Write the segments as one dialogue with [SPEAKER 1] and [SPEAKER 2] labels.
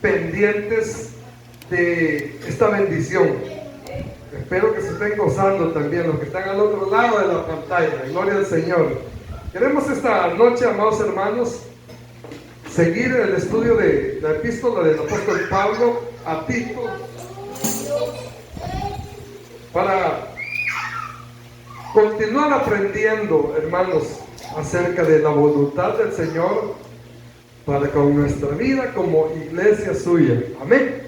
[SPEAKER 1] pendientes de esta bendición. Espero que se estén gozando también los que están al otro lado de la pantalla. Gloria al Señor. Queremos esta noche, amados hermanos, seguir el estudio de la epístola del apóstol Pablo a Tito, para continuar aprendiendo, hermanos, acerca de la voluntad del Señor para con nuestra vida como iglesia suya. Amén.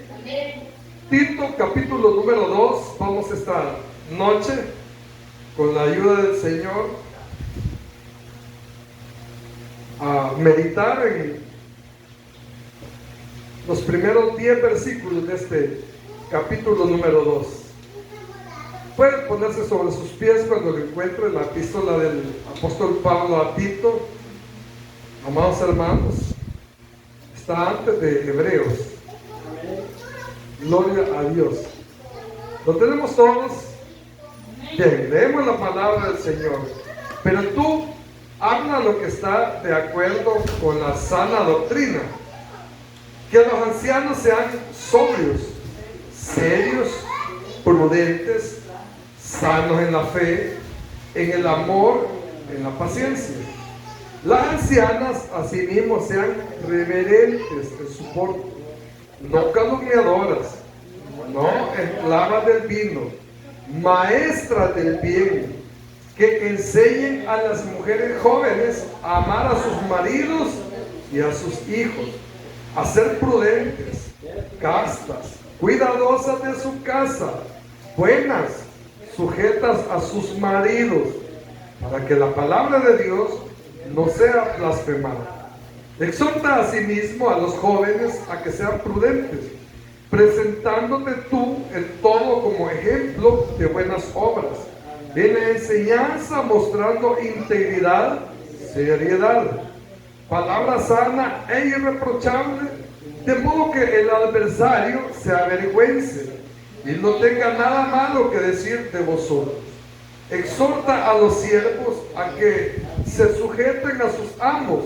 [SPEAKER 1] Tito, capítulo número 2. Vamos esta noche, con la ayuda del Señor, a meditar en los primeros 10 versículos de este capítulo número 2. Pueden ponerse sobre sus pies cuando lo encuentren, la epístola del apóstol Pablo a Tito. Amados hermanos, está antes de Hebreos. Gloria a Dios. ¿Lo tenemos todos? Bien, leemos la palabra del Señor. Pero tú habla lo que está de acuerdo con la sana doctrina. Que los ancianos sean sobrios, serios, prudentes, sanos en la fe, en el amor, en la paciencia. Las ancianas asimismo sean reverentes en su porte, no calumniadoras, no esclavas del vino, maestras del bien, que enseñen a las mujeres jóvenes a amar a sus maridos y a sus hijos, a ser prudentes, castas, cuidadosas de su casa, buenas, sujetas a sus maridos, para que la palabra de Dios no sea blasfemada. Exhorta asimismo a los jóvenes a que sean prudentes, presentándote tú en todo como ejemplo de buenas obras, en la enseñanza mostrando integridad, seriedad, palabra sana e irreprochable, de modo que el adversario se avergüence y no tenga nada malo que decir de vosotros. Exhorta a los siervos a que se sujeten a sus amos,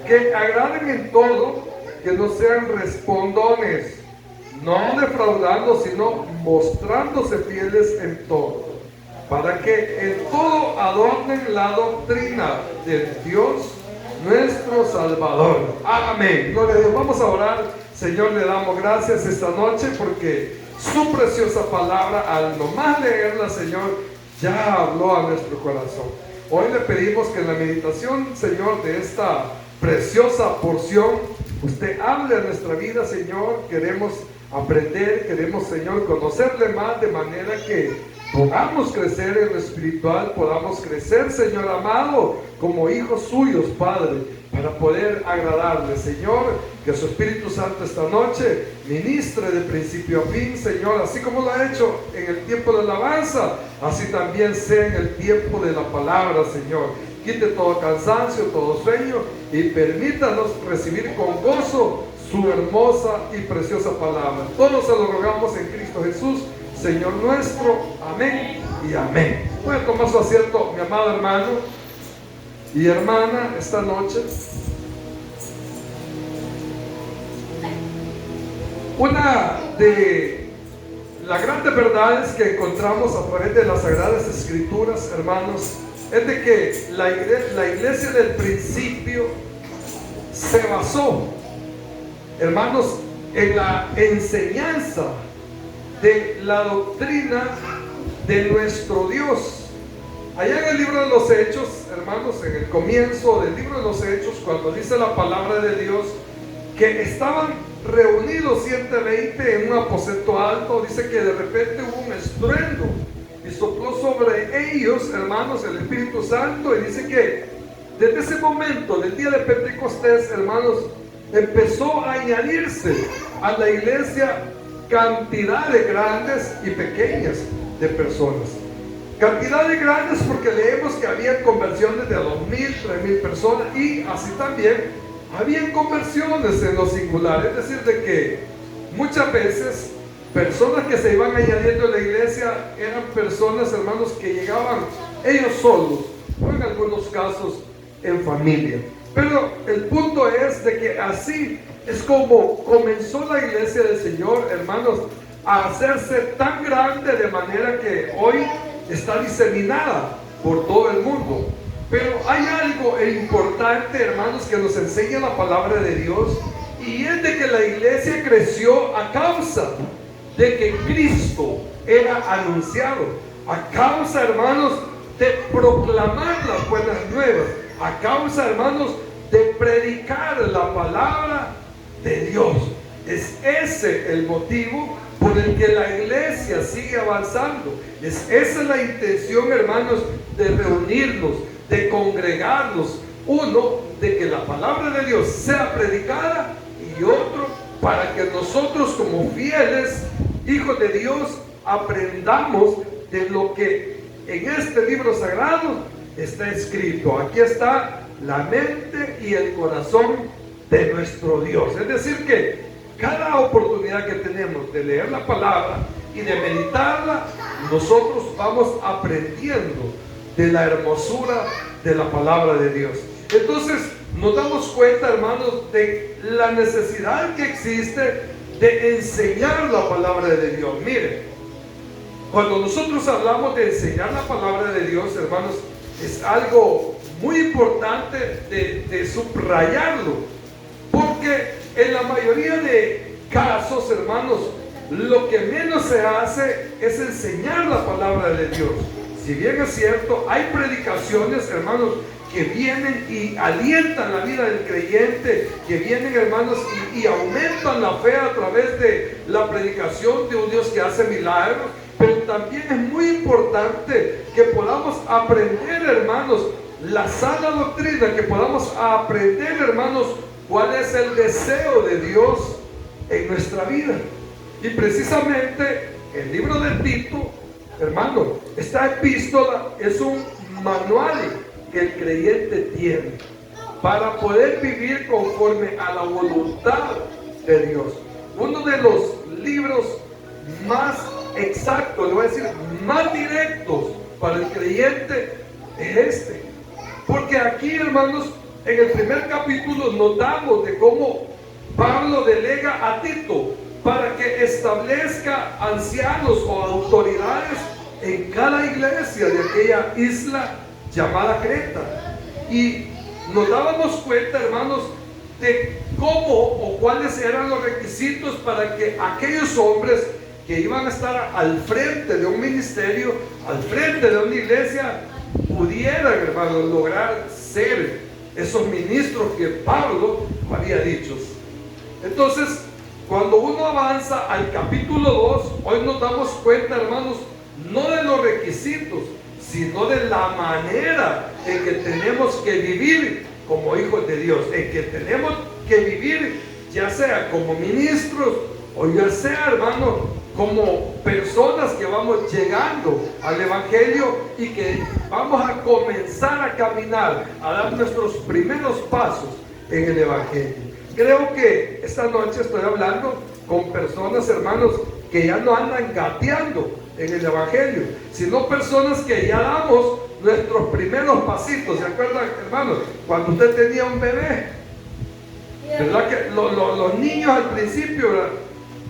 [SPEAKER 1] que agraden en todo, que no sean respondones, no defraudando, sino mostrándose fieles en todo, para que en todo adornen la doctrina del Dios nuestro Salvador. Amén. Gloria a Dios. Vamos a orar. Señor, le damos gracias esta noche porque su preciosa palabra, al nomás leerla, Señor, ya habló a nuestro corazón. Hoy le pedimos que en la meditación, Señor, de esta preciosa porción, usted hable a nuestra vida, Señor. Queremos aprender, queremos, Señor, conocerle más, de manera que podamos crecer en lo espiritual, podamos crecer, Señor amado, como hijos suyos, Padre, para poder agradarle. Señor, que su Espíritu Santo esta noche ministre de principio a fin, Señor, así como lo ha hecho en el tiempo de alabanza, así también sea en el tiempo de la palabra, Señor. Quite todo cansancio, todo sueño, y permítanos recibir con gozo su hermosa y preciosa palabra. Todos se lo rogamos en Cristo Jesús, Señor nuestro. Amén y amén. Puede tomar su asiento, mi amado hermano y hermana, esta noche. Una de las grandes verdades que encontramos a través de las Sagradas Escrituras, hermanos, es de que la iglesia del principio se basó, hermanos, en la enseñanza de la doctrina de nuestro Dios. Allá en el libro de los Hechos, hermanos, en el comienzo del libro de los Hechos, cuando dice la palabra de Dios que estaban reunidos 120 en un aposento alto, dice que de repente hubo un estruendo y sopló sobre ellos, hermanos, el Espíritu Santo, y dice que desde ese momento, del día de Pentecostés, hermanos, empezó a añadirse a la iglesia cantidades grandes y pequeñas de personas. Cantidades grandes porque leemos que había conversiones de 2,000, 3,000 personas, y así también habían conversiones en lo singular, es decir, de que muchas veces personas que se iban añadiendo a la iglesia eran personas, hermanos, que llegaban ellos solos, o en algunos casos en familia. Pero el punto es de que así es como comenzó la iglesia del Señor, hermanos, a hacerse tan grande de manera que hoy está diseminada por todo el mundo. Pero hay algo importante, hermanos, que nos enseña la palabra de Dios, y es de que la iglesia creció a causa de que Cristo era anunciado, a causa, hermanos, de proclamar las buenas nuevas, a causa, hermanos, de predicar la palabra de Dios. Es ese el motivo por el que la iglesia sigue avanzando. Esa es la intención, hermanos, de reunirnos, de congregarnos. Uno, de que la palabra de Dios sea predicada, y otro, para que nosotros como fieles hijos de Dios aprendamos de lo que en este libro sagrado está escrito. Aquí está la mente y el corazón de nuestro Dios. Es decir que cada oportunidad que tenemos de leer la palabra y de meditarla, nosotros vamos aprendiendo de la hermosura de la palabra de Dios. Entonces nos damos cuenta, hermanos, de la necesidad que existe de enseñar la palabra de Dios. Miren, cuando nosotros hablamos de enseñar la palabra de Dios, hermanos, es algo muy importante de subrayarlo, porque en la mayoría de casos, hermanos, lo que menos se hace es enseñar la palabra de Dios. Si bien es cierto, hay predicaciones, hermanos, que vienen y alientan la vida del creyente, que vienen, hermanos, y aumentan la fe a través de la predicación de un Dios que hace milagros. Pero también es muy importante que podamos aprender, hermanos, la sana doctrina, que podamos aprender, hermanos, cuál es el deseo de Dios en nuestra vida. Y precisamente el libro de Tito, hermano, esta epístola es un manual que el creyente tiene para poder vivir conforme a la voluntad de Dios. Uno de los libros más exactos, le voy a decir, más directos para el creyente es este. Porque aquí, hermanos, en el primer capítulo notamos de cómo Pablo delega a Tito para que establezca ancianos o autoridades en cada iglesia de aquella isla llamada Creta. Y nos dábamos cuenta, hermanos, de cómo o cuáles eran los requisitos para que aquellos hombres que iban a estar al frente de un ministerio, al frente de una iglesia, pudieran, hermanos, lograr ser esos ministros que Pablo había dicho. Entonces, cuando uno avanza al capítulo 2, hoy nos damos cuenta, hermanos, no de los requisitos, sino de la manera en que tenemos que vivir como hijos de Dios, en que tenemos que vivir ya sea como ministros o ya sea, hermanos, como personas que vamos llegando al Evangelio y que vamos a comenzar a caminar, a dar nuestros primeros pasos en el Evangelio. Creo que esta noche estoy hablando con personas, hermanos, que ya no andan gateando en el Evangelio, sino personas que ya damos nuestros primeros pasitos. ¿Se acuerdan, hermanos? Cuando usted tenía un bebé, ¿verdad? Que los niños al principio, ¿verdad?,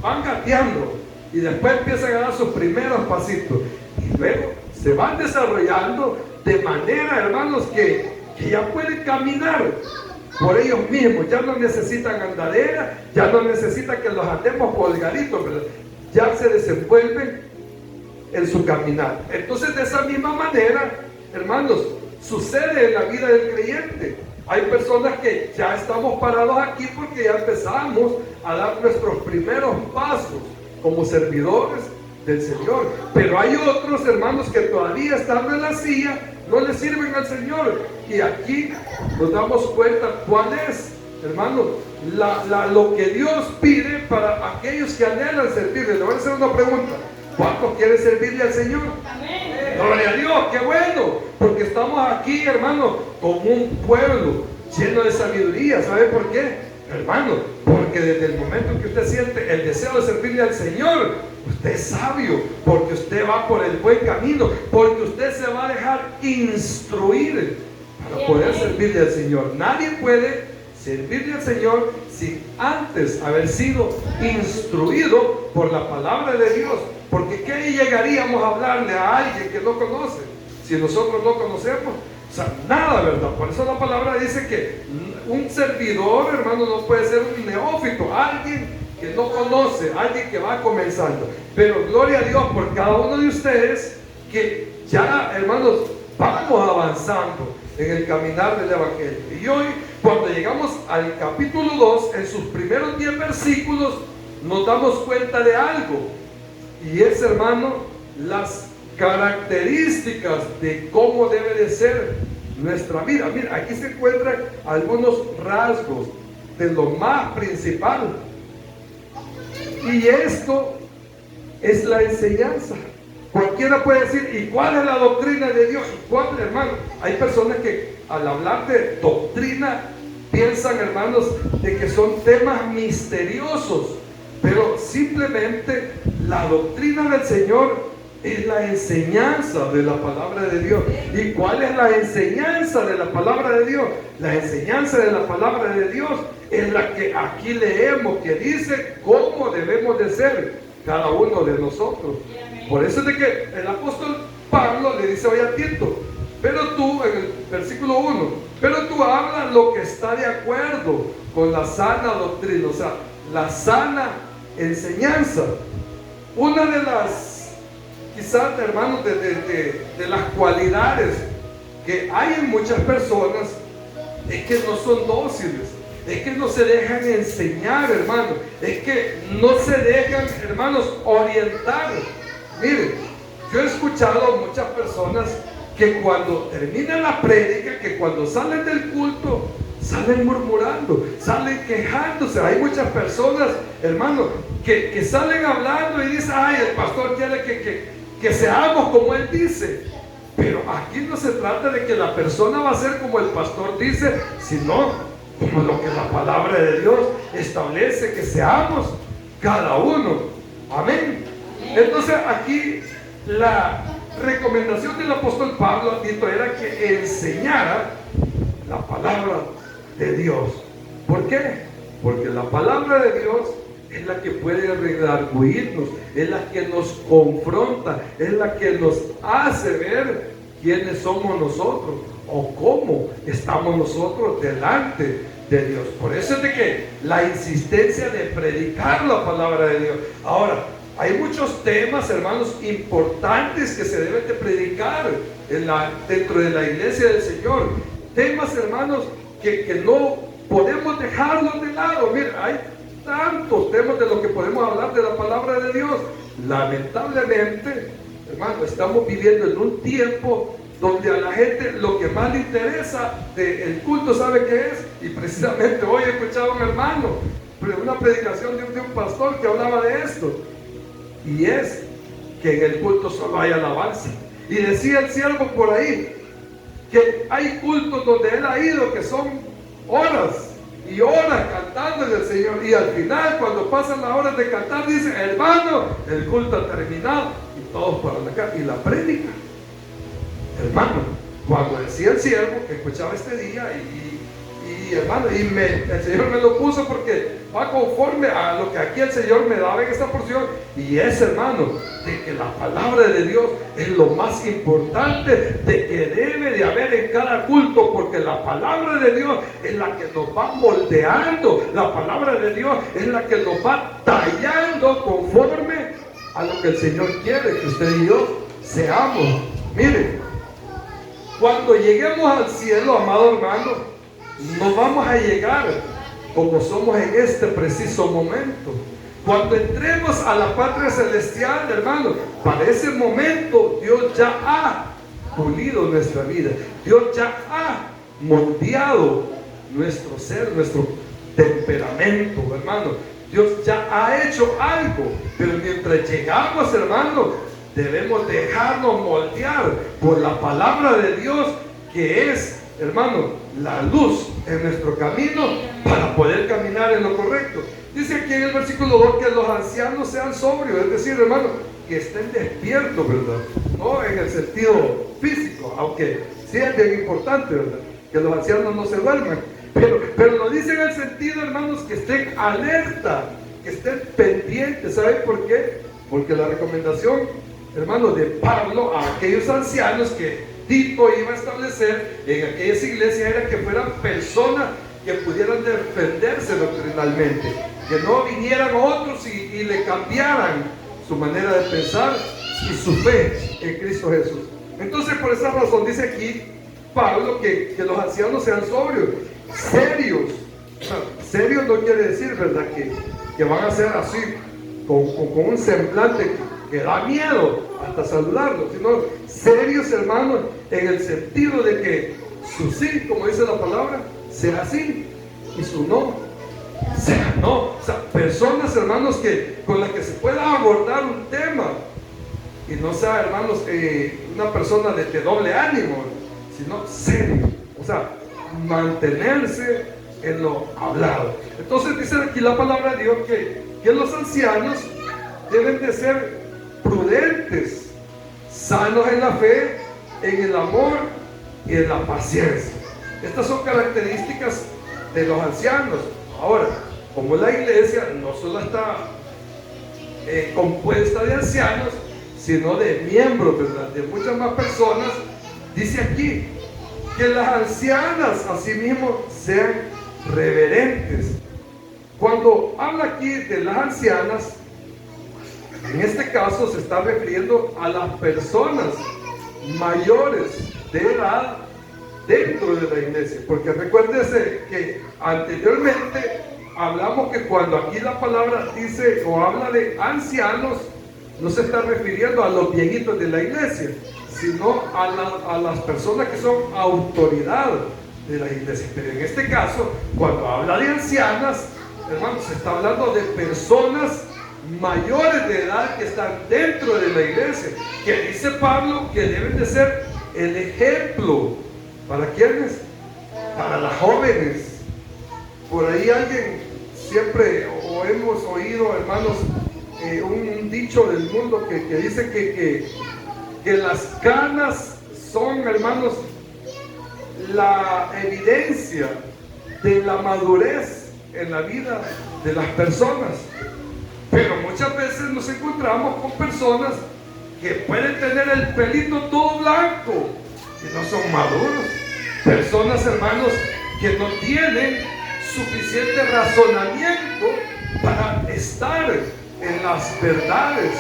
[SPEAKER 1] van gateando y después empiezan a dar sus primeros pasitos y luego se van desarrollando de manera, hermanos, que ya pueden caminar por ellos mismos, ya no necesitan andadera, ya no necesitan que los andemos colgaditos, ¿verdad? Ya se desenvuelven en su caminar. Entonces, de esa misma manera, hermanos, sucede en la vida del creyente. Hay personas que ya estamos parados aquí porque ya empezamos a dar nuestros primeros pasos como servidores del Señor. Pero hay otros, hermanos, que todavía estando en la silla no le sirven al Señor. Y aquí nos damos cuenta cuál es, hermanos, lo que Dios pide para aquellos que anhelan servirle. Le voy a hacer una pregunta: ¿cuántos quieren servirle al Señor? Amén. Gloria a Dios, qué bueno, porque estamos aquí, hermanos, como un pueblo lleno de sabiduría. ¿Sabe por qué, hermano? Porque desde el momento que usted siente el deseo de servirle al Señor, usted es sabio, porque usted va por el buen camino, porque usted se va a dejar instruir para poder servirle al Señor. Nadie puede servirle al Señor sin antes haber sido instruido por la palabra de Dios. Porque ¿qué llegaríamos a hablarle a alguien que no conoce si nosotros no conocemos? O sea, nada, ¿verdad? Por eso la palabra dice que un servidor, hermano, no puede ser un neófito, alguien que no conoce, alguien que va comenzando. Pero gloria a Dios por cada uno de ustedes que ya, hermanos, vamos avanzando en el caminar del Evangelio. Y hoy, cuando llegamos al capítulo 2, en sus primeros 10 versículos, nos damos cuenta de algo. Y es, hermano, las características de cómo debe de ser nuestra vida. Mira, aquí se encuentran algunos rasgos de lo más principal. Y esto es la enseñanza. Cualquiera puede decir, ¿y cuál es la doctrina de Dios? ¿Y cuál, hermano? Hay personas que al hablar de doctrina piensan, hermanos, de que son temas misteriosos. Pero simplemente la doctrina del Señor es la enseñanza de la palabra de Dios. ¿Y cuál es la enseñanza de la palabra de Dios? La enseñanza de la palabra de Dios es la que aquí leemos, que dice cómo debemos de ser cada uno de nosotros. Por eso es de que el apóstol Pablo le dice hoy a Tito, pero tú, en el versículo 1, pero tú hablas lo que está de acuerdo con la sana doctrina, o sea, la sana enseñanza. Una de las, quizás, hermanos, de las cualidades que hay en muchas personas es que no son dóciles, es que no se dejan enseñar, hermanos, es que no se dejan, hermanos, orientar. Miren, yo he escuchado a muchas personas que cuando terminan la prédica, que cuando salen del culto, salen murmurando, salen quejándose. Hay muchas personas, hermanos, que salen hablando y dicen, ay, el pastor quiere que seamos como él dice. Pero aquí no se trata de que la persona va a ser como el pastor dice, sino como lo que la palabra de Dios establece que seamos cada uno. Amén. Entonces aquí la recomendación del apóstol Pablo a Tito era que enseñara la palabra de Dios. ¿Por qué? Porque la palabra de Dios es la que puede redarguirnos, es la que nos confronta, es la que nos hace ver quiénes somos nosotros o cómo estamos nosotros delante de Dios. Por eso es de que la insistencia de predicar la palabra de Dios. Ahora, hay muchos temas, hermanos, importantes que se deben de predicar dentro de la iglesia del Señor. Temas, hermanos, que no podemos dejarlos de lado. Mira, hay tantos temas de los que podemos hablar de la palabra de Dios. Lamentablemente, hermano, estamos viviendo en un tiempo donde a la gente lo que más le interesa del culto, ¿sabe qué es? Y precisamente hoy he escuchado a un hermano, una predicación de un pastor que hablaba de esto. Y es que en el culto solo hay alabanza. Y decía el siervo por ahí que hay cultos donde él ha ido que son horas y horas cantando en el Señor, y al final, cuando pasan las horas de cantar, dice, hermano, el culto ha terminado, y todos para la casa, y la prédica. Hermano, cuando decía el siervo que escuchaba este día, hermano, el Señor me lo puso porque va conforme a lo que aquí el Señor me daba en esta porción, y es, hermano, de que la palabra de Dios es lo más importante de que debe de haber en cada culto, porque la palabra de Dios es la que nos va moldeando, la palabra de Dios es la que nos va tallando conforme a lo que el Señor quiere que usted y yo seamos. Miren, cuando lleguemos al cielo, amado hermano, no vamos a llegar como somos en este preciso momento. Cuando entremos a la patria celestial, hermano, para ese momento Dios ya ha pulido nuestra vida. Dios ya ha moldeado nuestro ser, nuestro temperamento, hermano. Dios ya ha hecho algo. Pero mientras llegamos, hermano, debemos dejarnos moldear por la palabra de Dios, que es, hermano, la luz en nuestro camino para poder caminar en lo correcto. Dice aquí en el versículo 2 que los ancianos sean sobrios, es decir, hermano, que estén despiertos, ¿verdad? No en el sentido físico, aunque sí es bien importante, ¿verdad? Que los ancianos no se duerman, pero Pero lo dice en el sentido, hermanos, que estén alerta, que estén pendientes. ¿Saben por qué? Porque la recomendación, hermanos, de Pablo a aquellos ancianos que Tito iba a establecer en aquellas iglesias era que fueran personas que pudieran defenderse doctrinalmente, que no vinieran otros y le cambiaran su manera de pensar y su fe en Cristo Jesús. Entonces, por esa razón dice aquí Pablo que los ancianos sean sobrios, serios. O sea, serios no quiere decir, ¿verdad?, que van a ser así, con un semblante que da miedo hasta saludarlos, sino serios, hermanos, en el sentido de que su sí, como dice la palabra, sea sí, y su no sea no. O sea, personas, hermanos, con las que se pueda abordar un tema y no sea, hermanos, una persona de doble ánimo, sino serio. O sea, mantenerse en lo hablado. Entonces dice aquí la palabra de Dios que los ancianos deben de ser prudentes, sanos en la fe, en el amor y en la paciencia. Estas son características de los ancianos. Ahora, como la iglesia no solo está compuesta de ancianos, sino de miembros, ¿verdad?, de muchas más personas, dice aquí que las ancianas asimismo sean reverentes. Cuando habla aquí de las ancianas, en este caso se está refiriendo a las personas mayores de edad dentro de la iglesia, porque recuérdese que anteriormente hablamos que cuando aquí la palabra dice o habla de ancianos, no se está refiriendo a los viejitos de la iglesia, sino a las personas que son autoridad de la iglesia. Pero en este caso, cuando habla de ancianas, hermanos, se está hablando de personas mayores de edad que están dentro de la iglesia, que dice Pablo que deben de ser el ejemplo. ¿Para quiénes? Para las jóvenes. Por ahí alguien siempre, o hemos oído, hermanos, un dicho del mundo que dice que las canas son, hermanos, la evidencia de la madurez en la vida de las personas. Pero muchas veces nos encontramos con personas que pueden tener el pelito todo blanco y no son maduros. Personas, hermanos, que no tienen suficiente razonamiento para estar en las verdades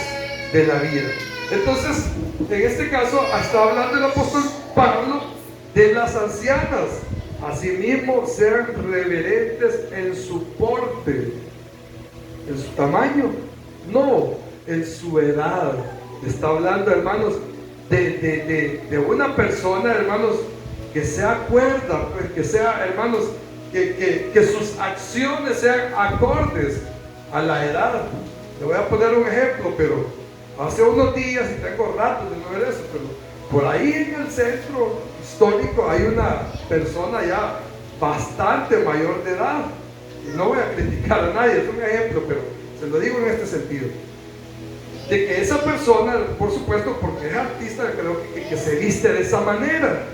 [SPEAKER 1] de la vida. Entonces, en este caso, está hablando el apóstol Pablo de las ancianas. Asimismo, sean reverentes en su porte, en su tamaño, no en su edad. Está hablando, hermanos, de una persona, hermanos, que sea cuerda, pues, que sea, hermanos, que sus acciones sean acordes a la edad. Le voy a poner un ejemplo, pero hace unos días, y tengo rato de no ver eso, pero por ahí en el centro histórico hay una persona ya bastante mayor de edad. Y no voy a criticar a nadie, es un ejemplo, pero se lo digo en este sentido. De que esa persona, por supuesto, porque es artista, creo que se viste de esa manera.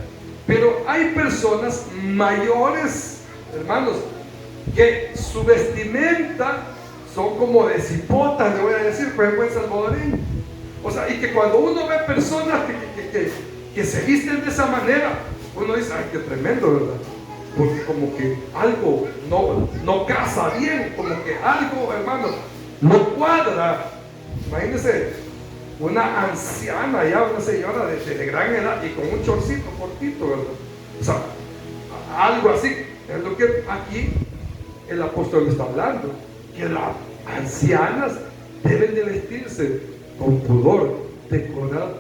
[SPEAKER 1] Pero hay personas mayores, hermanos, que su vestimenta son como de cipotas, le voy a decir, por ejemplo en salvadoreño. O sea, y que cuando uno ve personas que se visten de esa manera, uno dice, ay, qué tremendo, ¿verdad? Porque como que algo no casa bien, como que algo, hermano, no cuadra. Imagínense una anciana ya, una señora de gran edad y con un chorcito cortito, ¿verdad? O sea, algo así. Es lo que aquí el apóstol está hablando, que las ancianas deben de vestirse con pudor,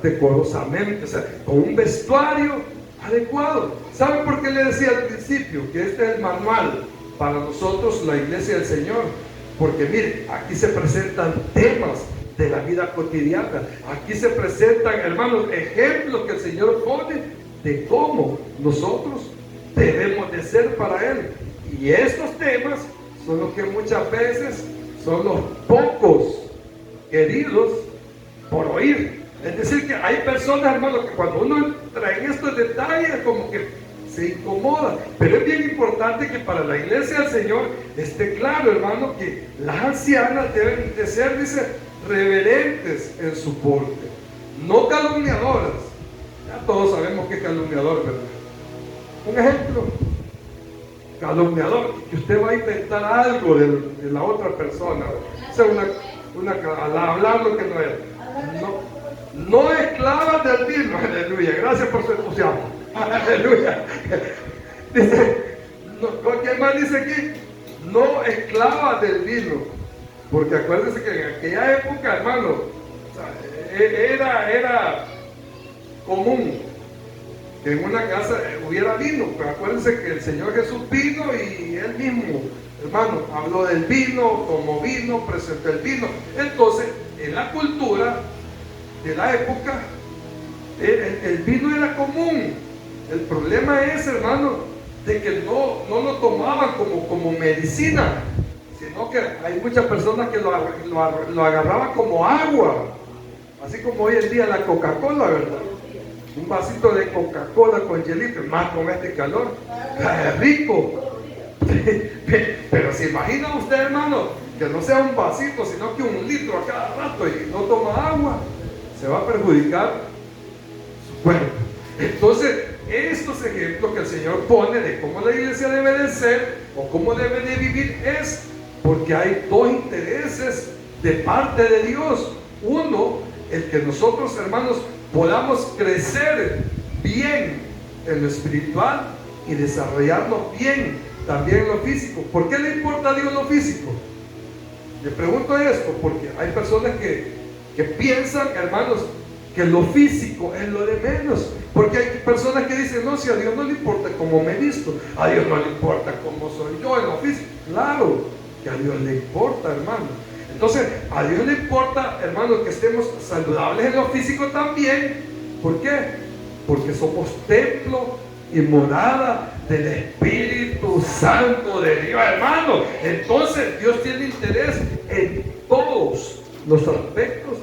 [SPEAKER 1] decorosamente, o sea, con un vestuario adecuado. ¿Saben por qué le decía al principio que este es el manual para nosotros, la iglesia del Señor? Porque mire, aquí se presentan temas de la vida cotidiana. Aquí se presentan, hermanos, ejemplos que el Señor pone de cómo nosotros debemos de ser para Él. Y estos temas son los que muchas veces son los pocos queridos por oír. Es decir, que hay personas, hermanos, que cuando uno entra en estos detalles, como que se incomoda. Pero es bien importante que para la iglesia del Señor esté claro, hermano, que las ancianas deben de ser, dice, reverentes en su porte, no calumniadoras. Ya todos sabemos que es calumniador, ¿verdad? Un ejemplo, calumniador, que usted va a inventar algo de la otra persona, o sea, hablar lo que no es. No esclavas del vino, aleluya, gracias por su entusiasmo, aleluya. Dice, ¿quién más dice aquí? No esclavas del vino, porque acuérdense que en aquella época, hermano, o sea, era común que en una casa hubiera vino, pero acuérdense que el Señor Jesús vino y Él mismo, hermano, habló del vino, tomó vino, presentó el vino. Entonces, en la cultura de la época, el vino era común. El problema es, hermano, de que no lo tomaban como medicina, sino que hay muchas personas que lo agarraban como agua, así como hoy en día la Coca-Cola, ¿verdad? Un vasito de Coca-Cola con hielito, más con este calor, rico. Pero se imagina usted, hermano, que no sea un vasito, sino que un litro a cada rato y no toma agua, se va a perjudicar su cuerpo. Entonces, estos ejemplos que el Señor pone de cómo la iglesia debe de ser o cómo debe de vivir es porque hay dos intereses de parte de Dios. Uno, el que nosotros, hermanos, podamos crecer bien en lo espiritual y desarrollarnos bien también en lo físico. ¿Por qué le importa a Dios lo físico? Le pregunto esto porque hay personas que piensan, hermanos, que lo físico es lo de menos. Porque hay personas que dicen, no, si a Dios no le importa cómo me he visto, a Dios no le importa cómo soy yo en lo físico. Claro que a Dios le importa, hermano. Entonces, a Dios le importa, hermanos, que estemos saludables en lo físico también. ¿Por qué? Porque somos templo y morada del Espíritu Santo de Dios, hermano. Entonces, Dios tiene interés en todos los aspectos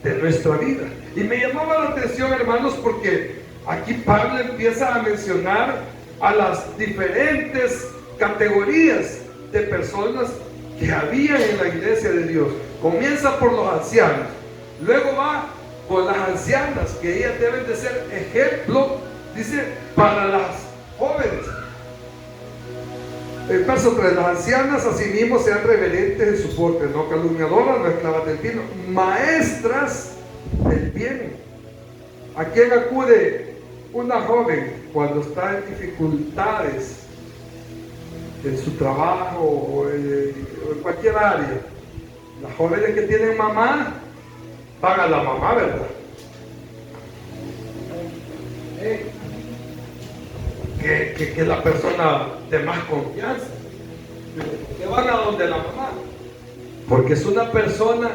[SPEAKER 1] de nuestra vida. Y me llamaba la atención, hermanos, porque aquí Pablo empieza a mencionar a las diferentes categorías de personas que había en la iglesia de Dios. Comienza por los ancianos, luego va por las ancianas, que ellas deben de ser ejemplo, dice, para las jóvenes. El verso 3, las ancianas asimismo sean reverentes en su porte, no calumniadoras, no esclavas del vino, maestras del bien. ¿A quién acude una joven cuando está en dificultades en su trabajo o en cualquier área? Las jóvenes que tienen mamá, van a la mamá, ¿verdad? Que es la persona de más confianza, que van a donde la mamá, porque es una persona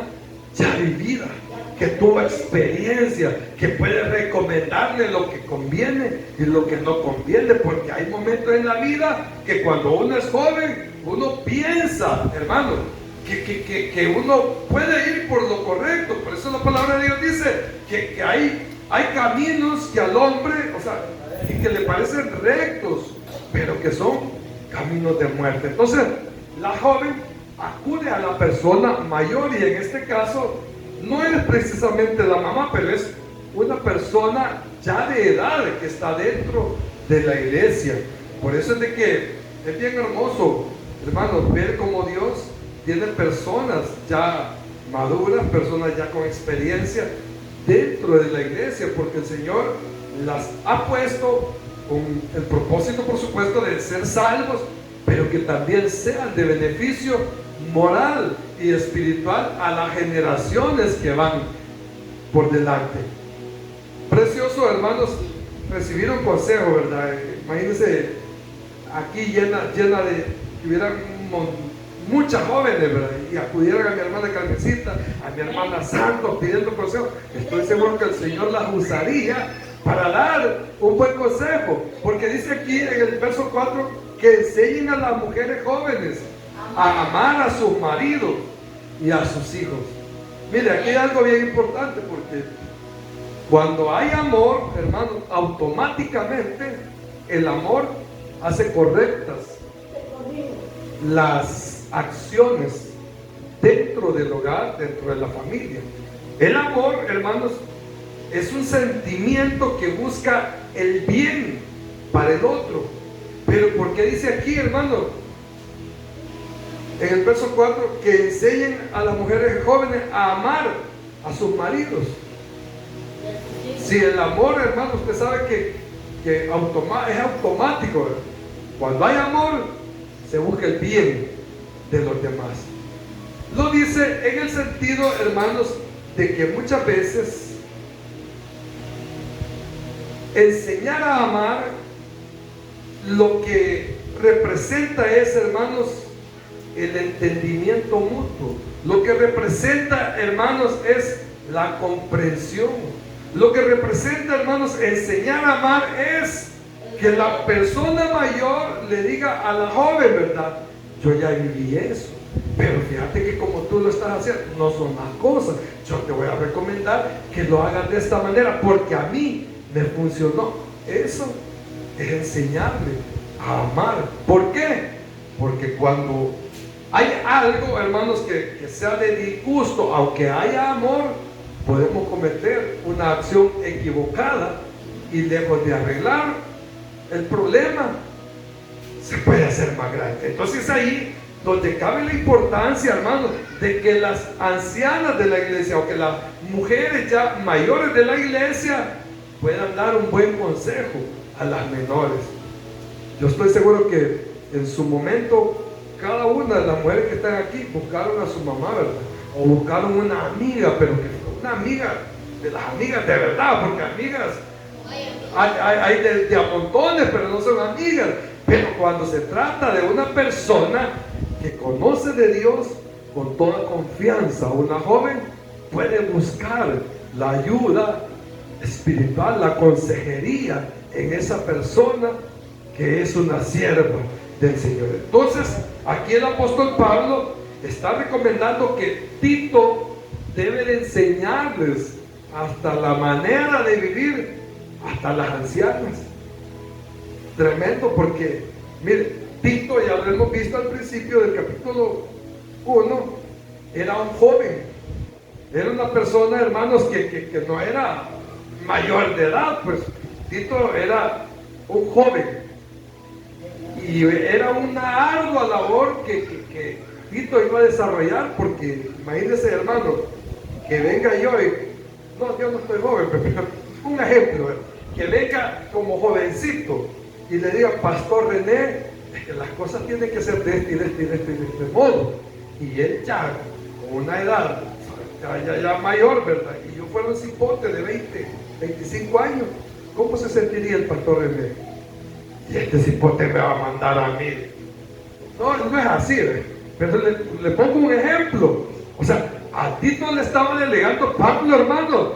[SPEAKER 1] ya vivida, que tuvo experiencia, que puede recomendarle lo que conviene y lo que no conviene, porque hay momentos en la vida que cuando uno es joven, uno piensa, hermano, que uno puede ir por lo correcto. Por eso la palabra de Dios dice que hay caminos que al hombre, o sea, que le parecen rectos, pero que son caminos de muerte. Entonces, la joven acude a la persona mayor, y en este caso no es precisamente la mamá, pero es una persona ya de edad que está dentro de la iglesia. Por eso es de que es bien hermoso, hermanos, ver cómo Dios tiene personas ya maduras, personas ya con experiencia dentro de la iglesia, porque el Señor las ha puesto con el propósito, por supuesto, de ser salvos, pero que también sean de beneficio moral y espiritual a las generaciones que van por delante. Precioso, hermanos, recibir un consejo, ¿verdad? Imagínense aquí llena de que hubiera muchas jóvenes, ¿verdad? Y acudieran a mi hermana Carmencita, a mi hermana Santos pidiendo consejo. Estoy seguro que el Señor las usaría para dar un buen consejo, porque dice aquí en el verso 4 que enseñen a las mujeres jóvenes a amar a sus maridos y a sus hijos. Mire, aquí hay algo bien importante, porque cuando hay amor, hermanos, automáticamente el amor hace correctas las acciones dentro del hogar, dentro de la familia. El amor, hermanos, es un sentimiento que busca el bien para el otro. Pero ¿por qué dice aquí, hermano, en el verso 4, que enseñen a las mujeres jóvenes a amar a sus maridos? Si el amor, hermano, usted sabe que es automático, ¿verdad? Cuando hay amor, se busca el bien de los demás. Lo dice en el sentido, hermanos, de que muchas veces enseñar a amar lo que representa es, hermanos, el entendimiento mutuo. Lo que representa, hermanos, es la comprensión. Lo que representa, hermanos, enseñar a amar es que la persona mayor le diga a la joven, ¿verdad? Yo ya viví eso, pero fíjate que como tú lo estás haciendo, no son las cosas. Yo te voy a recomendar que lo hagas de esta manera, porque a mí me funcionó. Eso es enseñarle a amar. ¿Por qué? Porque cuando hay algo, hermanos, que sea de disgusto, aunque haya amor, podemos cometer una acción equivocada y lejos de arreglar el problema, se puede hacer más grande. Entonces ahí donde cabe la importancia, hermanos, de que las ancianas de la iglesia o que las mujeres ya mayores de la iglesia puedan dar un buen consejo a las menores. Yo estoy seguro que en su momento cada una de las mujeres que están aquí buscaron a su mamá, ¿verdad? O buscaron una amiga, pero que fue una amiga de las amigas de verdad, porque amigas hay de a montones, pero no son amigas. Pero cuando se trata de una persona que conoce de Dios con toda confianza, una joven puede buscar la ayuda espiritual, la consejería en esa persona que es una sierva del Señor. Entonces, aquí el apóstol Pablo está recomendando que Tito debe de enseñarles hasta la manera de vivir hasta las ancianas. Tremendo, porque mire, Tito, ya lo hemos visto al principio del capítulo 1, era un joven, era una persona, hermanos, que no era mayor de edad. Pues Tito era un joven y era una ardua labor que Tito iba a desarrollar, porque imagínense, hermano, que venga yo yo no estoy joven, pero un ejemplo, que venga como jovencito y le diga: Pastor René, es que las cosas tienen que ser de este y de este y de este y de este modo. Y él ya con una edad ya mayor, ¿verdad? Y yo fuera un cipote de 20, 25 años, ¿cómo se sentiría el pastor René? Y este cipote me va a mandar a mí. No es así, ¿verdad? Pero le pongo un ejemplo. O sea, a Tito le estaba delegando Pablo, hermano,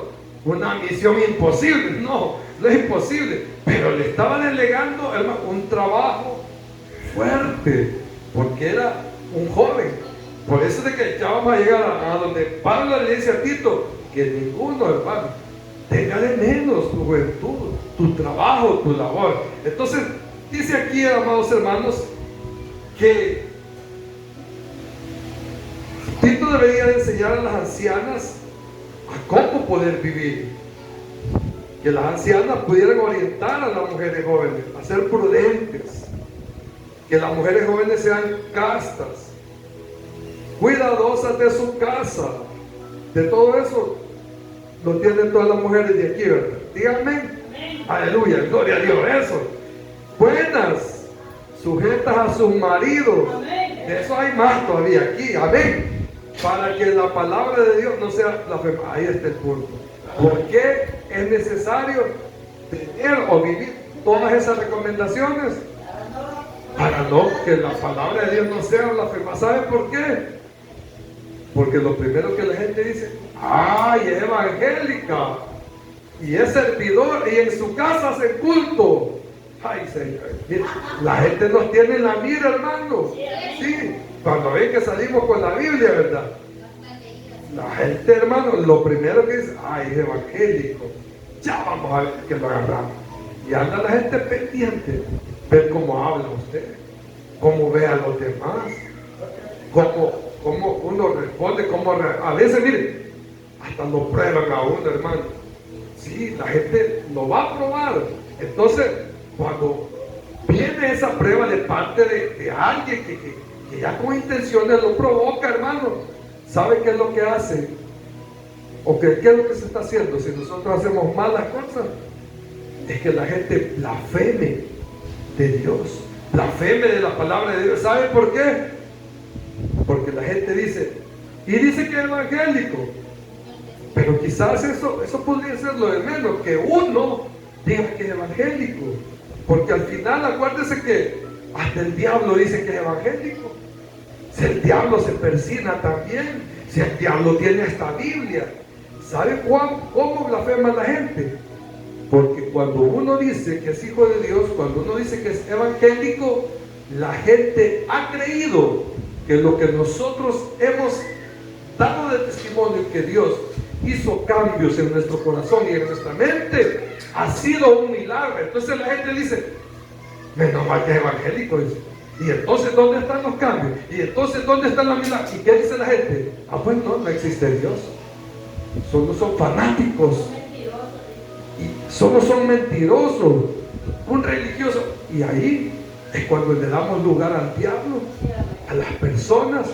[SPEAKER 1] una misión imposible. No es imposible, pero le estaba delegando, hermano, un trabajo fuerte, porque era un joven. Por eso de que ya vamos a llegar a donde Pablo le dice a Tito que ninguno, hermano, tenga de menos tu juventud, tu trabajo, tu labor. Entonces dice aquí, amados hermanos, que Tito debería de enseñar a las ancianas a cómo poder vivir, que las ancianas pudieran orientar a las mujeres jóvenes a ser prudentes, que las mujeres jóvenes sean castas, cuidadosas de su casa. De todo eso lo tienen todas las mujeres de aquí, ¿verdad? Díganme. Aleluya, gloria a Dios. Eso, buenas, sujetas a sus maridos. De eso hay más todavía aquí, amén, para que la palabra de Dios no sea blasfema. Ahí está el punto. ¿Por qué es necesario tener o vivir todas esas recomendaciones? Para no que la palabra de Dios no sea blasfema. ¿Saben por qué? Porque lo primero que la gente dice: ¡ay, es evangélica! Y es servidor, y en su casa hace culto. ¡Ay, Señor! La gente nos tiene en la mira, hermano. Sí, cuando ven que salimos con la Biblia, ¿verdad? La gente, hermano, lo primero que dice: ¡ay, es evangélico! Ya vamos a ver que lo agarramos. Y anda la gente pendiente, ver cómo habla usted, cómo ve a los demás, cómo uno responde, a veces, mire, hasta lo prueban a uno, hermano. Sí, la gente lo va a probar. Entonces, cuando viene esa prueba de parte de alguien que ya con intenciones lo provoca, hermano, ¿sabe qué es lo que hace? ¿O qué es lo que se está haciendo? Si nosotros hacemos malas cosas, es que la gente blasfeme de Dios, blasfeme de la palabra de Dios. ¿Sabe por qué? Porque la gente dice que es evangélico, pero quizás eso podría ser lo de menos, que uno diga que es evangélico, porque al final acuérdese que hasta el diablo dice que es evangélico. Si el diablo se persina también, si el diablo tiene esta Biblia, ¿sabe cómo blasfema la gente? Porque cuando uno dice que es hijo de Dios, cuando uno dice que es evangélico, la gente ha creído que lo que nosotros hemos dado de testimonio, que Dios hizo cambios en nuestro corazón y en nuestra mente, ha sido un milagro. Entonces la gente dice, menos mal que es evangélico, dice. Y entonces, ¿dónde están los cambios? Y entonces, ¿dónde están los milagros? ¿Y qué dice la gente? Pues no existe Dios. Solo son fanáticos. Y solo son mentirosos. Un religioso. Y ahí es cuando le damos lugar al diablo, a las personas,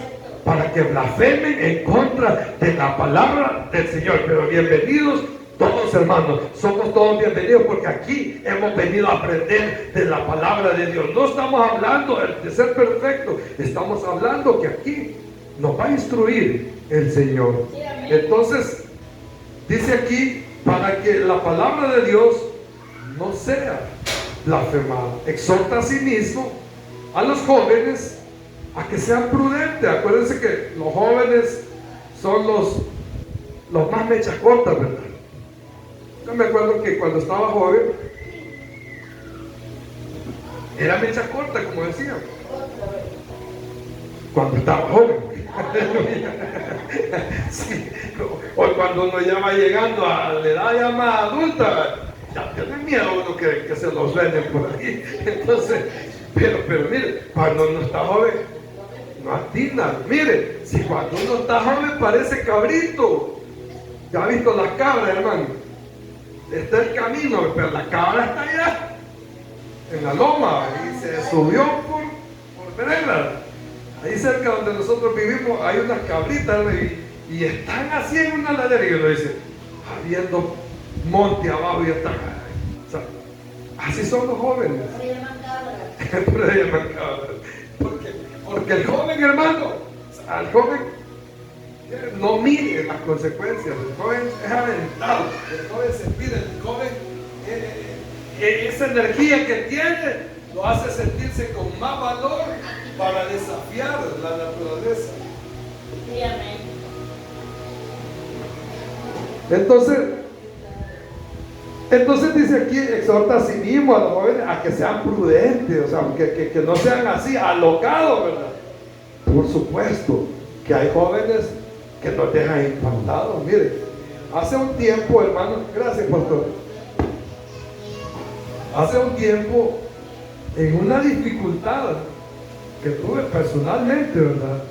[SPEAKER 1] para que blasfemen en contra de la palabra del Señor. Pero bienvenidos todos, hermanos, somos todos bienvenidos, porque aquí hemos venido a aprender de la palabra de Dios. No estamos hablando de ser perfecto, estamos hablando que aquí nos va a instruir el Señor. Entonces, dice aquí, para que la palabra de Dios no sea blasfemada, exhorta a sí mismo a los jóvenes a que sean prudentes. Acuérdense que los jóvenes son los más mechas cortas, ¿verdad? Yo me acuerdo que cuando estaba joven era mecha corta, como decía, cuando estaba joven. Sí. O cuando uno ya va llegando a la edad ya más adulta, ya tiene miedo uno que se los venden por ahí. Entonces, pero mire, cuando uno está joven no atina. Mire, si cuando uno está joven parece cabrito. ¿Ya ha visto las cabras, hermano? Está el camino, pero la cabra está allá en la loma y se subió por vereda. Ahí cerca donde nosotros vivimos hay unas cabritas y están así en una ladera, y uno dice, habiendo monte abajo, y están, o sea, así son los jóvenes. Pero llaman cabras. Porque el joven, hermano, al joven no mide las consecuencias. El joven es aventado, el joven se pide, el joven esa energía que tiene lo hace sentirse con más valor para desafiar la naturaleza. Sí, amén. Entonces dice aquí, exhorta a sí mismo a los jóvenes a que sean prudentes, o sea, que no sean así alocados, ¿verdad? Por supuesto que hay jóvenes que nos dejan impactados. Mire, hace un tiempo, hermano, gracias, pastor. Hace un tiempo, en una dificultad que tuve personalmente, ¿verdad?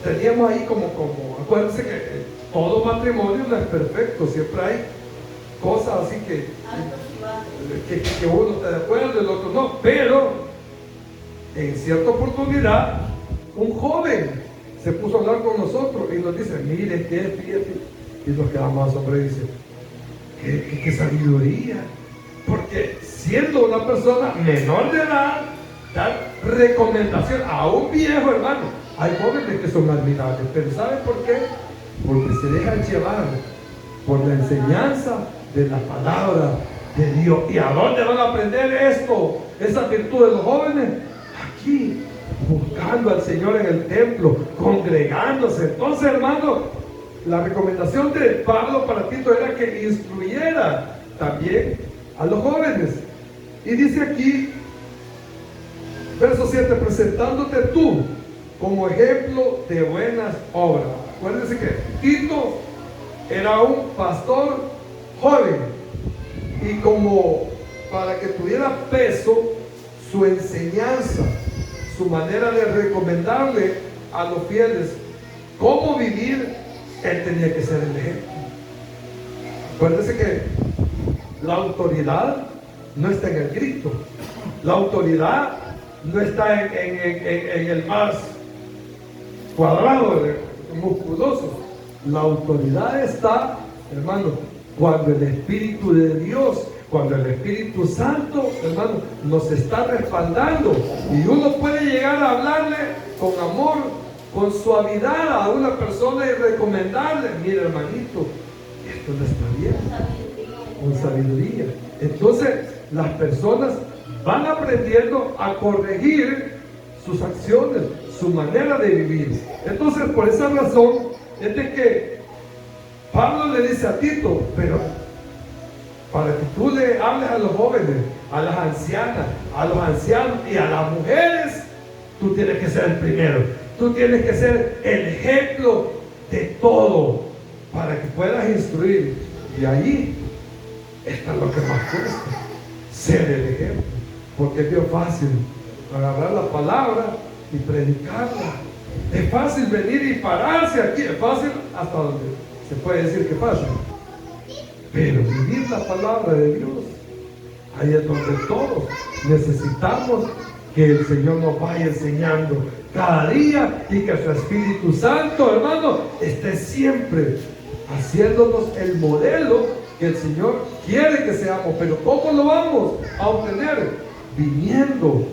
[SPEAKER 1] Teníamos ahí como, acuérdense que todo matrimonio no es perfecto, siempre hay cosas así que uno está de acuerdo, el otro no, pero en cierta oportunidad, un joven se puso a hablar con nosotros y nos dice, mire, fíjate, y nos quedamos asombrados y dice, qué sabiduría, porque siendo una persona menor de edad, dar recomendación a un viejo, hermano. Hay jóvenes que son admirables, pero ¿saben por qué? Porque se dejan llevar por la enseñanza de la palabra de Dios. ¿Y a dónde van a aprender esto? Esa virtud de los jóvenes, aquí, buscando al Señor en el templo, congregándose. Entonces, hermano, la recomendación de Pablo para Tito era que instruyera también a los jóvenes. Y dice aquí, verso 7, presentándote tú como ejemplo de buenas obras. Acuérdense que Tito era un pastor joven, y como para que tuviera peso su enseñanza, su manera de recomendarle a los fieles cómo vivir, él tenía que ser el ejemplo. Acuérdense que la autoridad no está en el grito, la autoridad no está en el más cuadrado, musculoso. La autoridad está, hermano, cuando el Espíritu de Dios, cuando el Espíritu Santo, hermano, nos está respaldando, y uno puede llegar a hablarle con amor, con suavidad a una persona y recomendarle: mira, hermanito, esto no está bien, con sabiduría. Entonces las personas van aprendiendo a corregir sus acciones, su manera de vivir. Entonces, por esa razón es de que Pablo le dice a Tito: pero para que tú le hables a los jóvenes, a las ancianas, a los ancianos y a las mujeres, tú tienes que ser el primero, tú tienes que ser el ejemplo de todo, para que puedas instruir. Y ahí está lo que más cuesta, ser el ejemplo, porque es bien fácil agarrar la palabra y predicarla. Es fácil venir y pararse aquí, es fácil hasta donde se puede decir que es fácil, pero vivir la palabra de Dios, ahí es donde todos necesitamos que el Señor nos vaya enseñando cada día, y que su Espíritu Santo, hermano, esté siempre haciéndonos el modelo que el Señor quiere que seamos. Pero ¿cómo lo vamos a obtener? Viniendo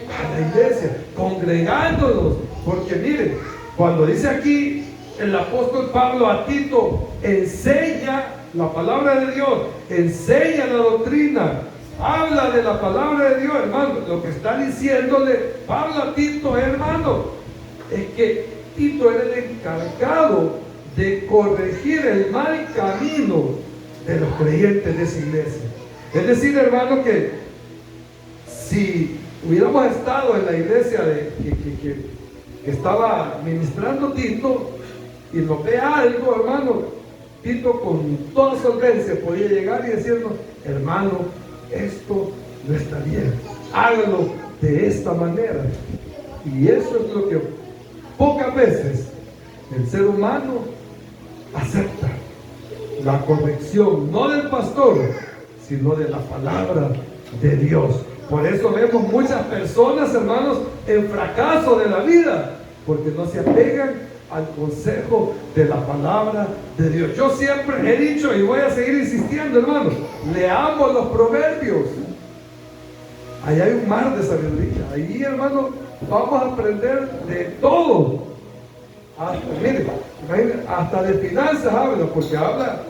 [SPEAKER 1] a la iglesia, congregándonos. Porque miren, cuando dice aquí el apóstol Pablo a Tito: enseña la palabra de Dios, enseña la doctrina, habla de la palabra de Dios, hermano. Lo que está diciéndole Pablo a Tito, hermano, es que Tito era el encargado de corregir el mal camino de los creyentes de esa iglesia. Es decir, hermano, que si hubiéramos estado en la iglesia que estaba ministrando Tito, y nos ve algo, hermano, Tito con toda solvencia podía llegar y decirnos: hermano, esto no está bien, hágalo de esta manera. Y eso es lo que pocas veces el ser humano acepta: la corrección, no del pastor, sino de la palabra de Dios. Por eso vemos muchas personas, hermanos, en fracaso de la vida, porque no se apegan al consejo de la palabra de Dios. Yo siempre he dicho, y voy a seguir insistiendo, hermanos, leamos los proverbios. Ahí hay un mar de sabiduría. Ahí, hermanos, vamos a aprender de todo. Hasta de finanzas habla, porque habla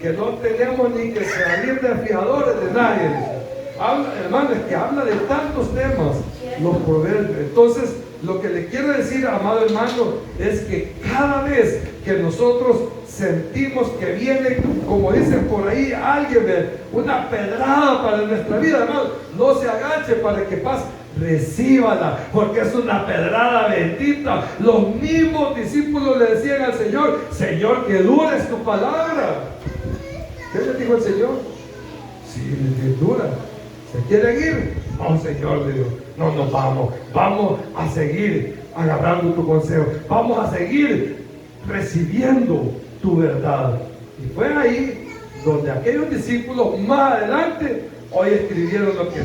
[SPEAKER 1] que no tenemos ni que salir de fiadores de nadie. Habla, hermanos, que habla de tantos temas, los proverbios. Entonces, lo que le quiero decir, amado hermano, es que cada vez que nosotros sentimos que viene, como dicen por ahí, alguien, una pedrada para nuestra vida, hermano, no se agache para que pase, recíbala, porque es una pedrada bendita. Los mismos discípulos le decían al Señor: Señor, que dura es tu palabra. ¿Qué le dijo el Señor? Sí, es dura. ¿Se quieren ir? No, Señor de Dios, no nos vamos. Vamos a seguir agarrando tu consejo. Vamos a seguir recibiendo tu verdad. Y fue ahí donde aquellos discípulos más adelante hoy escribieron lo que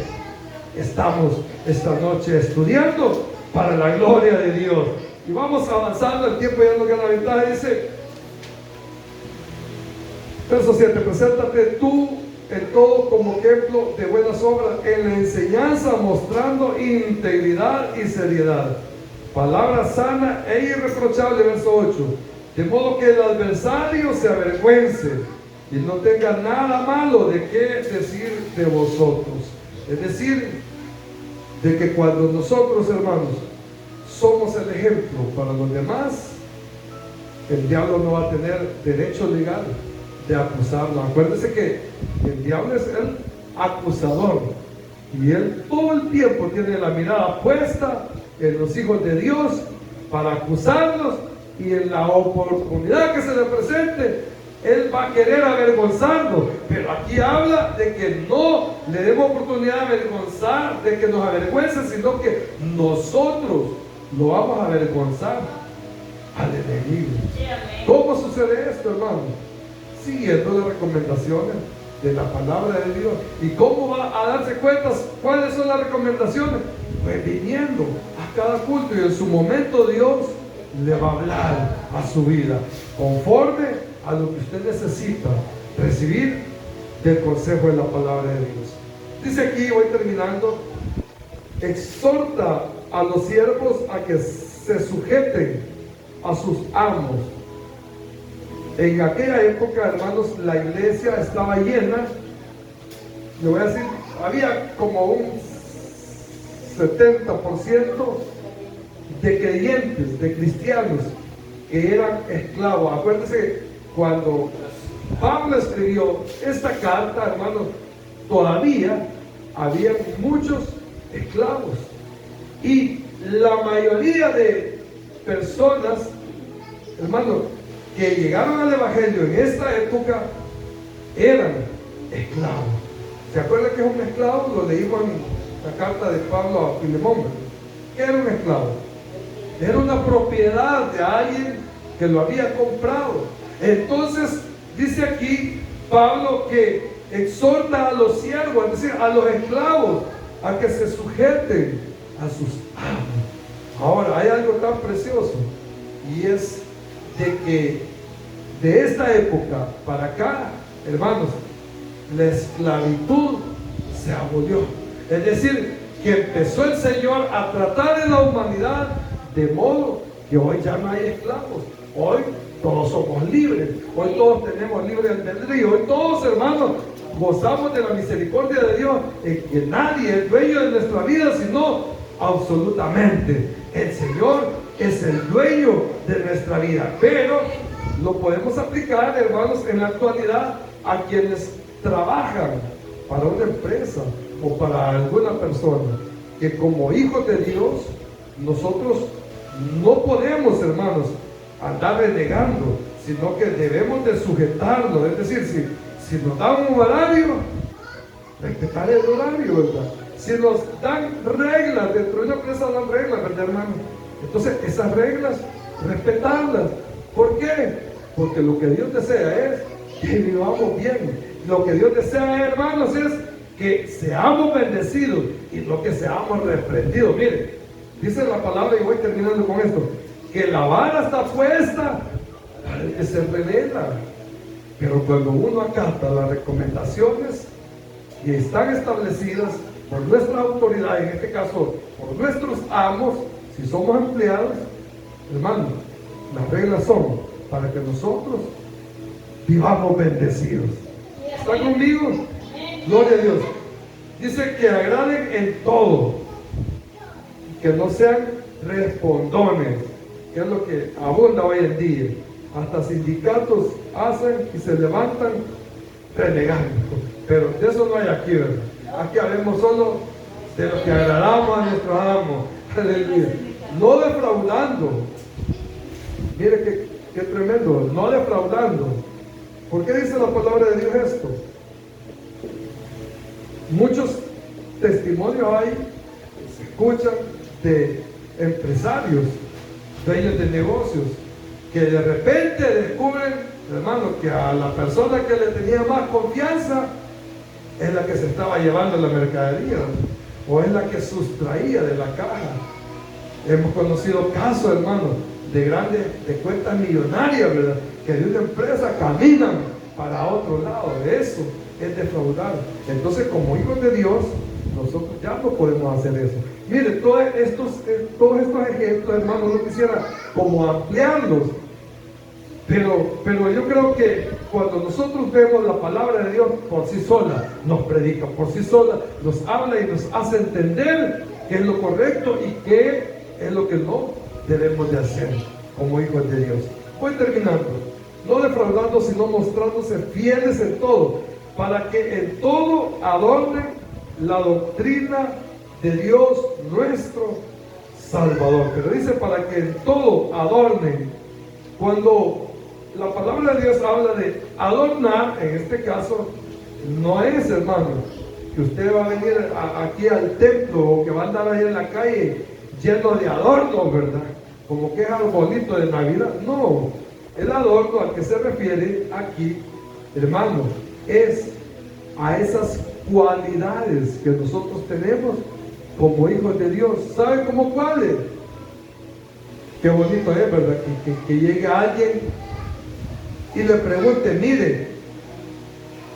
[SPEAKER 1] estamos esta noche estudiando para la gloria de Dios. Y vamos avanzando, el tiempo ya no queda la ventaja. Dice, verso 7: preséntate tú en todo como ejemplo de buenas obras, en la enseñanza mostrando integridad y seriedad, palabra sana e irreprochable. Verso 8: de modo que el adversario se avergüence y no tenga nada malo de qué decir de vosotros. Es decir, de que cuando nosotros, hermanos, somos el ejemplo para los demás, el diablo no va a tener derecho legal de acusarlo. Acuérdense que el diablo es el acusador, y él todo el tiempo tiene la mirada puesta en los hijos de Dios para acusarlos, y en la oportunidad que se le presente, Él va a querer avergonzarnos, pero aquí habla de que no le demos oportunidad de avergonzar, de que nos avergüence, sino que nosotros lo vamos a avergonzar al enemigo. ¿Cómo sucede esto, hermano? Siguiendo las recomendaciones de la palabra de Dios. ¿Y cómo va a darse cuenta cuáles son las recomendaciones? Pues viniendo a cada culto, y en su momento Dios le va a hablar a su vida conforme a lo que usted necesita recibir del consejo de la palabra de Dios. Dice aquí, voy terminando, exhorta a los siervos a que se sujeten a sus amos. En aquella época, hermanos, la iglesia estaba llena, le voy a decir, había como un 70% de creyentes, de cristianos que eran esclavos. Acuérdense, cuando Pablo escribió esta carta, hermanos, todavía había muchos esclavos, y la mayoría de personas, hermanos, que llegaron al evangelio en esta época eran esclavos. ¿Se acuerdan que es un esclavo? Lo leímos en la carta de Pablo a Filemón. ¿Qué era un esclavo? Era una propiedad de alguien que lo había comprado. Entonces dice aquí Pablo que exhorta a los siervos, es decir, a los esclavos, a que se sujeten a sus amos. Ahora, hay algo tan precioso, y es de que de esta época para acá, hermanos, la esclavitud se abolió. Es decir, que empezó el Señor a tratar en la humanidad de modo que hoy ya no hay esclavos. Hoy todos somos libres, hoy todos tenemos libre albedrío, hoy todos, hermanos, gozamos de la misericordia de Dios, en que nadie es dueño de nuestra vida, sino absolutamente el Señor es el dueño de nuestra vida. Pero lo podemos aplicar, hermanos, en la actualidad a quienes trabajan para una empresa o para alguna persona, que como hijos de Dios nosotros no podemos, hermanos, andar renegando, sino que debemos de sujetarlo. Es decir, si nos dan un horario, respetar el horario, ¿verdad? Si nos dan reglas, dentro de una empresa dan reglas, ¿verdad, hermano? Entonces esas reglas, respetarlas. ¿Por qué? Porque lo que Dios desea es que vivamos bien. Lo que Dios desea, hermanos, es que seamos bendecidos y no que seamos reprendidos. Miren, dice la palabra, y voy terminando con esto, que la vara está puesta para el que se revela. Pero cuando uno acata las recomendaciones y están establecidas por nuestra autoridad, en este caso por nuestros amos, si somos empleados, hermanos, las reglas son para que nosotros vivamos bendecidos. ¿Están conmigo? Gloria a Dios. Dice que agraden en todo, que no sean respondones, que es lo que abunda hoy en día. Hasta sindicatos hacen y se levantan renegando. Pero de eso no hay aquí, ¿verdad? Aquí hablemos solo de lo que agradamos a nuestros amos. Aleluya. No defraudando. Mire qué tremendo. No defraudando. ¿Por qué dice la palabra de Dios esto? Muchos testimonios hay, se escuchan, de empresarios, dueños de negocios, que de repente descubren, hermano, que a la persona que le tenía más confianza es la que se estaba llevando la mercadería, o es la que sustraía de la caja. Hemos conocido casos, hermano, de cuentas millonarias, ¿verdad?, que de una empresa caminan para otro lado. De eso es defraudar. Entonces, como hijos de Dios, nosotros ya no podemos hacer eso. Mire, todos estos ejemplos, hermano, no quisiera como ampliarlos, pero yo creo que cuando nosotros vemos la palabra de Dios por sí sola, nos predica, por sí sola nos habla y nos hace entender qué es lo correcto y qué es lo que no debemos de hacer como hijos de Dios. Voy terminando. No defraudando, sino mostrándose fieles en todo, para que en todo adornen la doctrina de Dios nuestro Salvador. Pero dice para que en todo adornen. Cuando la palabra de Dios habla de adornar. En este caso, no es, hermano, que usted va a venir aquí al templo o que va a andar ahí en la calle lleno de adornos, ¿verdad? Como que es arbolito de Navidad. No, el adorno al que se refiere aquí, hermano, es a esas cualidades que nosotros tenemos como hijos de Dios. ¿Sabe cómo cuáles? Qué bonito es, ¿verdad? Que llegue alguien y le pregunte, mire,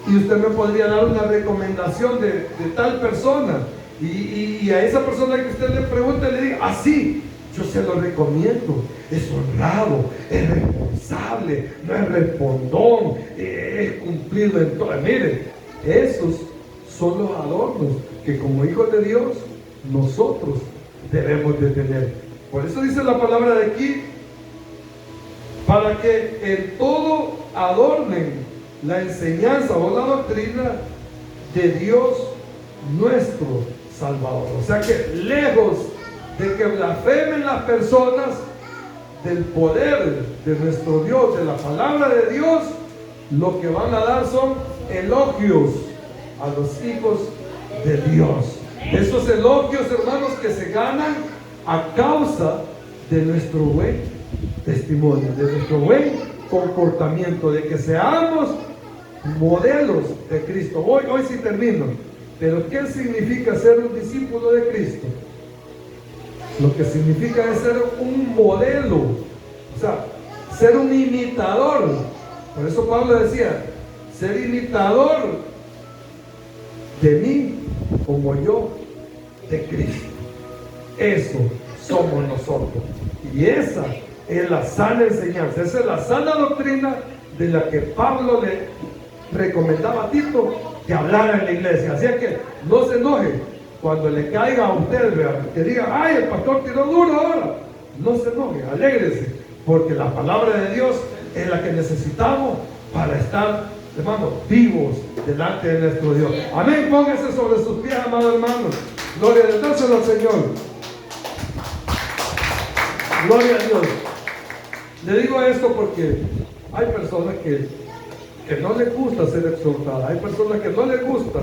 [SPEAKER 1] y usted me podría dar una recomendación de tal persona, y a esa persona que usted le pregunte le diga, así, yo se lo recomiendo, es honrado, es responsable, no es respondón, es cumplido en todo. Mire, esos son los adornos que como hijos de Dios nosotros debemos de tener. Por eso dice la palabra de aquí, para que en todo adornen la enseñanza o la doctrina de Dios nuestro Salvador. O sea que lejos de que blasfemen las personas del poder de nuestro Dios, de la palabra de Dios, lo que van a dar son elogios a los hijos de Dios. Esos elogios, hermanos, que se ganan a causa de nuestro buen testimonio, de nuestro buen comportamiento, de que seamos modelos de Cristo. Hoy sí termino. Pero ¿qué significa ser un discípulo de Cristo? Lo que significa es ser un modelo, o sea, ser un imitador. Por eso Pablo decía, ser imitador de mí como yo de Cristo. Eso somos nosotros. Y esa es la sana enseñanza, esa es la sana doctrina de la que Pablo le recomendaba a Tito que hablara en la iglesia. Así es que no se enoje cuando le caiga a usted, que diga, ay, el pastor tiró duro ahora. No se enoje, alégrese, porque la palabra de Dios es la que necesitamos para estar, hermanos, vivos delante de nuestro Dios. Amén. Póngase sobre sus pies, amados hermanos. Gloria a Dios, dáselo al Señor. Gloria a Dios. Le digo esto porque hay personas que no les gusta ser exhortadas, hay personas que no les gusta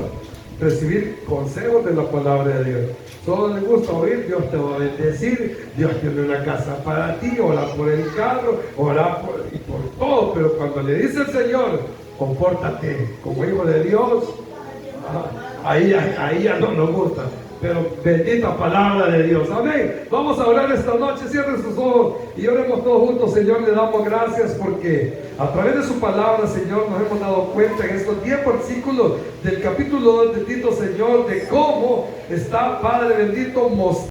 [SPEAKER 1] recibir consejos de la palabra de Dios. Solo les gusta oír, Dios te va a bendecir, Dios tiene una casa para ti, ora por el carro, ora por todo. Pero cuando le dice el Señor, compórtate como hijo de Dios, ahí ya no nos gusta. Pero bendita palabra de Dios. Amén. Vamos a orar esta noche. Cierren sus ojos y oremos todos juntos. Señor, le damos gracias porque a través de su palabra, Señor, nos hemos dado cuenta en estos 10 versículos del capítulo 2 de Tito, Señor, de cómo está, Padre bendito, mostrando